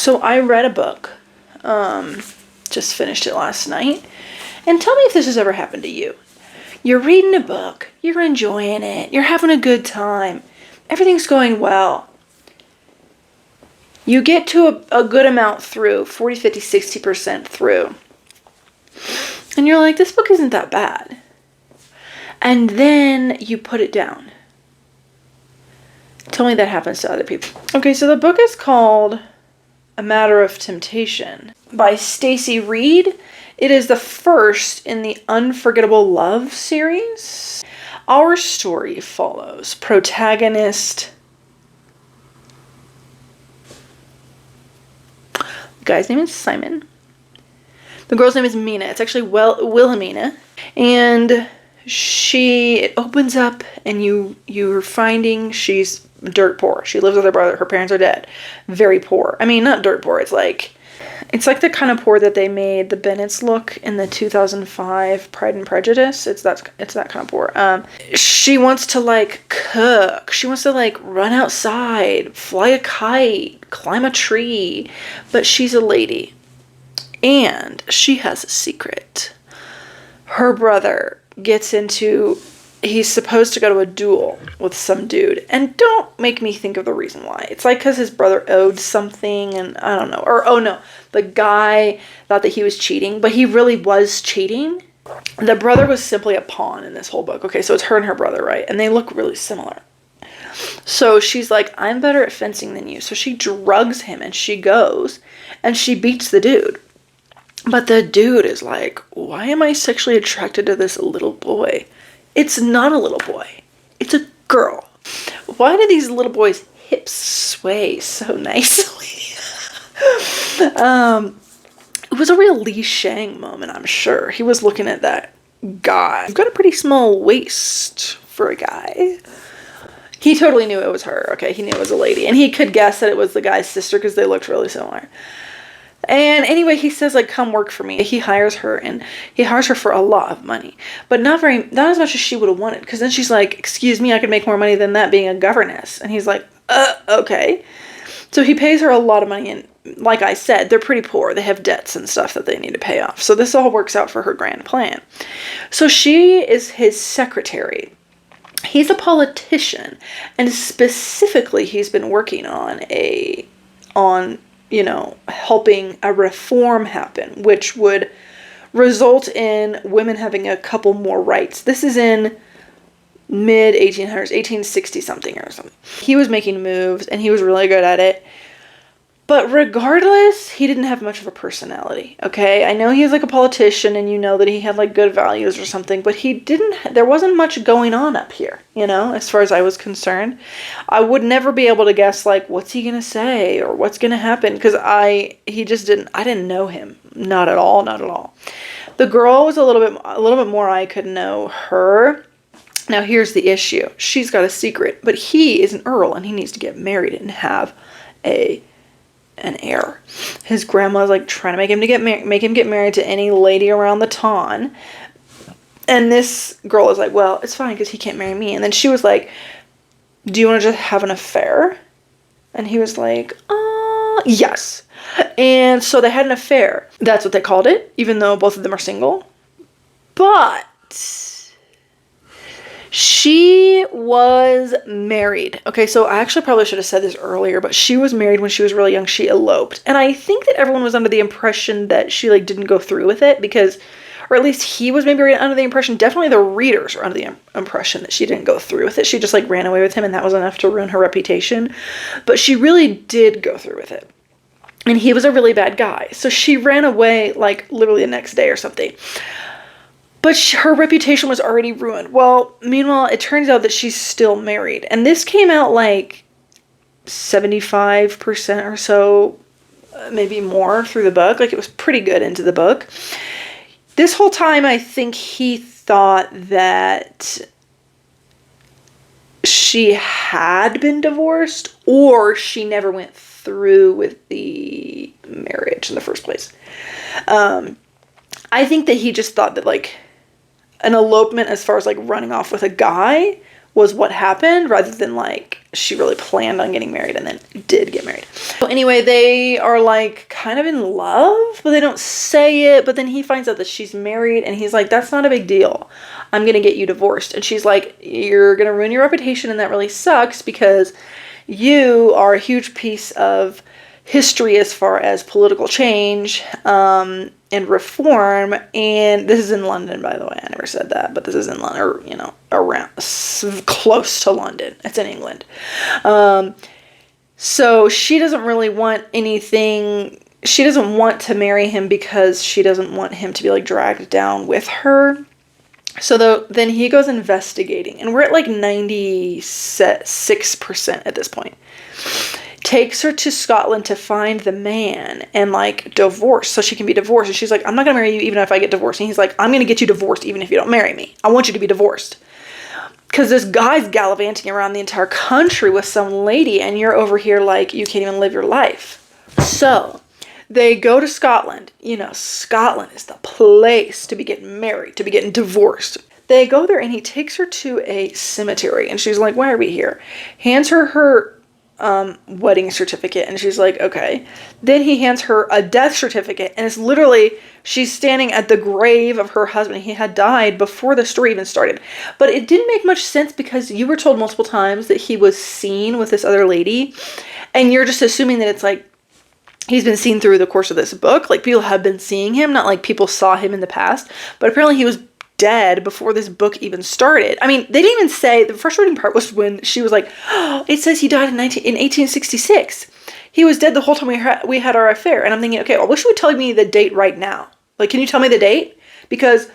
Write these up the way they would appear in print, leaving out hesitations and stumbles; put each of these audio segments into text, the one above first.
So I read a book, just finished it last night, and tell me if this has ever happened to you. You're reading a book, you're enjoying it, you're having a good time, everything's going well. You get to a good amount through, 40, 50, 60% through, and you're like, this book isn't that bad. And then you put it down. Tell me that happens to other people. Okay, so the book is called A Matter of Temptation by Stacy Ried. It is the first in the Unforgettable Love series. Our story follows protagonist. The guy's name is Simon. The girl's name is Mina. It's actually Wilhelmina. And it opens up and you're finding she's dirt poor. She lives with her brother. Her parents are dead. Very poor. I mean, not dirt poor. It's like the kind of poor that they made the Bennetts look in the 2005 Pride and Prejudice. It's that kind of poor. She wants to like cook. She wants to like run outside, fly a kite, climb a tree, but she's a lady. And she has a secret. Her brother he's supposed to go to a duel with some dude. And don't make me think of the reason why. It's like because his brother owed something and I don't know. Or, oh no, the guy thought that he was cheating, but he really was cheating. The brother was simply a pawn in this whole book. Okay, so it's her and her brother, right? And they look really similar. So she's like, I'm better at fencing than you. So she drugs him and she goes and she beats the dude. But the dude is like, why am I sexually attracted to this little boy? It's not a little boy. It's a girl. Why do these little boys' hips sway so nicely? It was a real Li Shang moment, I'm sure. He was looking at that guy. He's got a pretty small waist for a guy. He totally knew it was her. Okay, he knew it was a lady. And he could guess that it was the guy's sister because they looked really similar. And anyway, he says, like, come work for me. He hires her, and he hires her for a lot of money. But not as much as she would have wanted. Because then she's like, excuse me, I could make more money than that being a governess. And he's like, okay. So he pays her a lot of money, and like I said, they're pretty poor. They have debts and stuff that they need to pay off. So this all works out for her grand plan. So she is his secretary. He's a politician, and specifically he's been working on helping a reform happen, which would result in women having a couple more rights. This is in mid 1800s, 1860 something or something. He was making moves and he was really good at it. But regardless, he didn't have much of a personality, okay? I know he was like a politician and you know that he had like good values or something, but there wasn't much going on up here, as far as I was concerned. I would never be able to guess like, what's he gonna say or what's gonna happen? Because I didn't know him. Not at all. The girl was a little bit more I could know her. Now here's the issue. She's got a secret, but he is an earl and he needs to get married and have an heir. His grandma's like trying to make him get married to any lady around the town. And this girl is like, well, it's fine because he can't marry me. And then she was like, do you want to just have an affair? And he was like, yes. And so they had an affair. That's what they called it, even though both of them are single. But she was married. Okay, so I actually probably should have said this earlier, but she was married when she was really young. She eloped. And I think that everyone was under the impression that she like didn't go through with it or at least he was maybe under the impression, definitely the readers were under the impression that she didn't go through with it. She just like ran away with him and that was enough to ruin her reputation. But she really did go through with it. And he was a really bad guy. So she ran away like literally the next day or something. But her reputation was already ruined. Well, meanwhile, it turns out that she's still married. And this came out like 75% or so, maybe more through the book. Like it was pretty good into the book. This whole time, I think he thought that she had been divorced or she never went through with the marriage in the first place. I think that he just thought that like an elopement as far as like running off with a guy was what happened, rather than like she really planned on getting married and then did get married. So anyway, they are like kind of in love, but they don't say it. But then he finds out that she's married, and he's like, that's not a big deal. I'm going to get you divorced. And she's like, you're going to ruin your reputation, and that really sucks because you are a huge piece of history as far as political change and reform. And this is in London, by the way. I never said that, but this is in London, or, you know, around, close to London. It's in England. So she doesn't really want anything. She doesn't want to marry him because she doesn't want him to be like dragged down with her. So then he goes investigating, and we're at like 96% at this point. Takes her to Scotland to find the man and like divorce, so she can be divorced. And she's like, I'm not gonna marry you even if I get divorced. And he's like, I'm gonna get you divorced even if you don't marry me. I want you to be divorced. Because this guy's gallivanting around the entire country with some lady, and you're over here like you can't even live your life. So they go to Scotland. You know, Scotland is the place to be getting married, to be getting divorced. They go there, and he takes her to a cemetery, and she's like, why are we here? Hands her wedding certificate, and she's like, okay. Then he hands her a death certificate, and it's literally, she's standing at the grave of her husband. He had died before the story even started. But it didn't make much sense because you were told multiple times that he was seen with this other lady, and you're just assuming that it's like he's been seen through the course of this book. Like, people have been seeing him, not like people saw him in the past. But apparently he was dead before this book even started. I mean, they didn't even say, the frustrating part was when she was like, oh, it says he died in 1866. He was dead the whole time we had our affair. And I'm thinking, okay, I wish you would tell me the date right now. Like, can you tell me the date? Because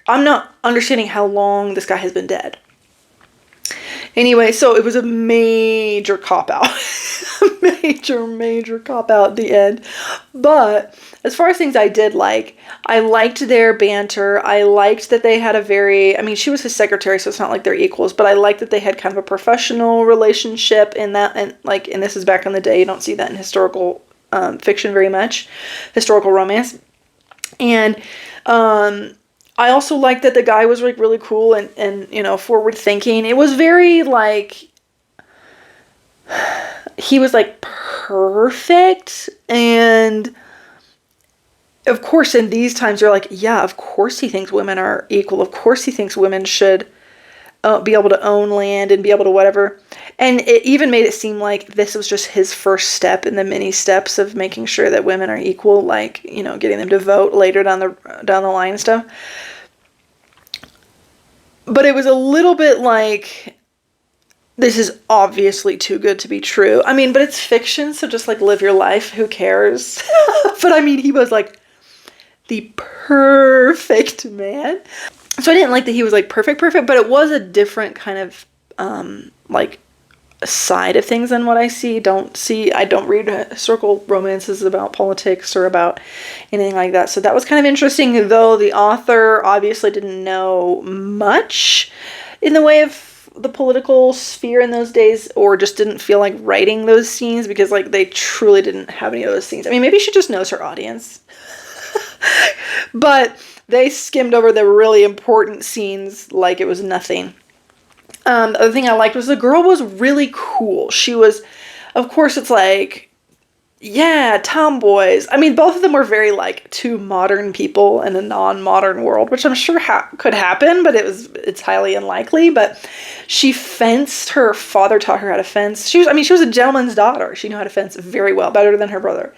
I'm not understanding how long this guy has been dead. Anyway, so it was a major cop-out. major cop-out at the end. But as far as things I did like, I liked their banter. I liked that they had a very, I mean, she was his secretary, so it's not like they're equals, but I liked that they had kind of a professional relationship in that, and like, and this is back in the day, you don't see that in historical fiction very much, historical romance. And I also liked that the guy was like really cool and you know, forward thinking. It was very like, he was like perfect. And of course, in these times, you're like, yeah, of course he thinks women are equal. Of course he thinks women should be able to own land and be able to whatever. And it even made it seem like this was just his first step in the many steps of making sure that women are equal, like, you know, getting them to vote later down the line and stuff. But it was a little bit like, this is obviously too good to be true. I mean, but it's fiction, so just like live your life. Who cares? But I mean, he was like the perfect man. So I didn't like that he was like perfect, but it was a different kind of like side of things than what I see. I don't read historical romances about politics or about anything like that. So that was kind of interesting, though the author obviously didn't know much in the way of the political sphere in those days, or just didn't feel like writing those scenes because like they truly didn't have any of those scenes. I mean, maybe she just knows her audience. But they skimmed over the really important scenes like it was nothing. The other thing I liked was the girl was really cool. She was, of course, it's like, yeah, tomboys. I mean, both of them were very like two modern people in a non-modern world, which I'm sure could happen, but it's highly unlikely. But she fenced. Her father taught her how to fence. She was a gentleman's daughter. She knew how to fence very well, better than her brother.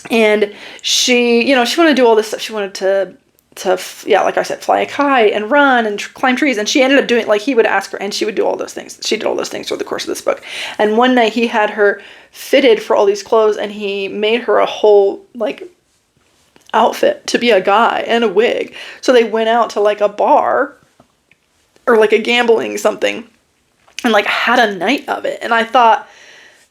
And she, you know, she wanted to do all this stuff. She wanted to like I said, fly a kite and run and climb trees. And she ended up doing, like, he would ask her and she would do all those things. She did all those things through the course of this book. And one night he had her fitted for all these clothes and he made her a whole, like, outfit to be a guy and a wig. So they went out to, like, a bar or, like, a gambling something and, like, had a night of it. And I thought,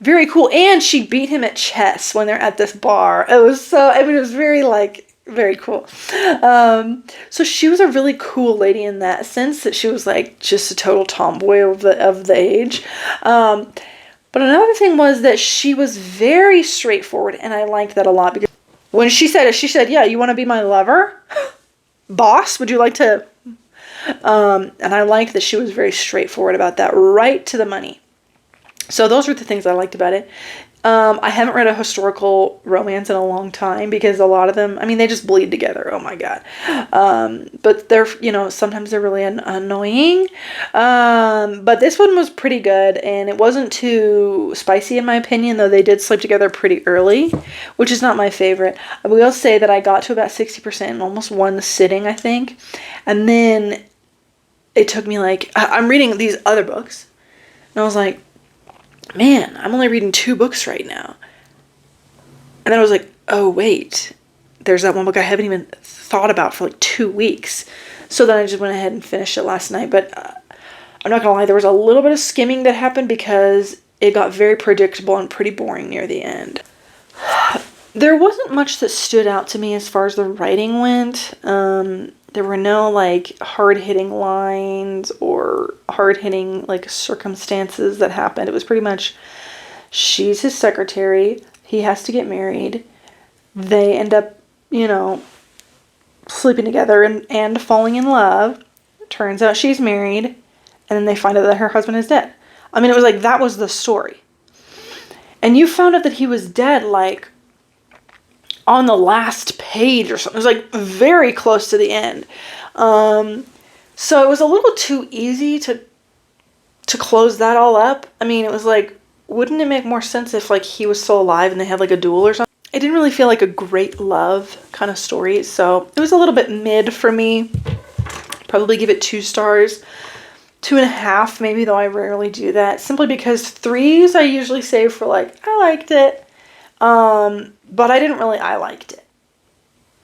very cool. And she beat him at chess when they're at this bar. It was it was very, like, very cool. So she was a really cool lady in that sense, that she was like just a total tomboy of the age. But another thing was that she was very straightforward, and I liked that a lot, because when she said, yeah, you want to be my lover? Boss, would you like to And I like that she was very straightforward about that, right to the money. So those were the things I liked about it. I haven't read a historical romance in a long time because a lot of them, I mean, they just bleed together. Oh my God. But they're, sometimes they're really annoying. But this one was pretty good, and it wasn't too spicy in my opinion, though they did sleep together pretty early, which is not my favorite. I will say that I got to about 60% in almost one sitting, I think. And then it took me I'm reading these other books, and I was like, man, I'm only reading 2 books right now. And then I was like, oh, wait. There's that one book I haven't even thought about for 2 weeks. So then I just went ahead and finished it last night. But I'm not going to lie, there was a little bit of skimming that happened because it got very predictable and pretty boring near the end. There wasn't much that stood out to me as far as the writing went. There were no hard-hitting lines or hard-hitting circumstances that happened. It was pretty much, she's his secretary, he has to get married, they end up, sleeping together and falling in love. Turns out she's married, and then they find out that her husband is dead. I mean, it was that was the story. And you found out that he was dead on the last page or something. It was very close to the end. So it was a little too easy to close that all up. I mean, it was wouldn't it make more sense if he was still alive and they had a duel or something? It didn't really feel like a great love kind of story. So it was a little bit mid for me. Probably give it 2 stars. 2.5 maybe, though I rarely do that. Simply because 3s I usually save for I liked it. But I liked it.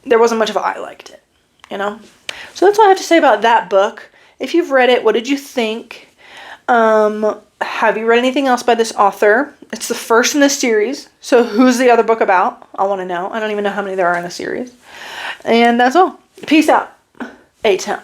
There wasn't much of I liked it, So that's all I have to say about that book. If you've read it, what did you think? Have you read anything else by this author? It's the first in the series. So who's the other book about? I want to know. I don't even know how many there are in a series. And that's all. Peace out. A-Town.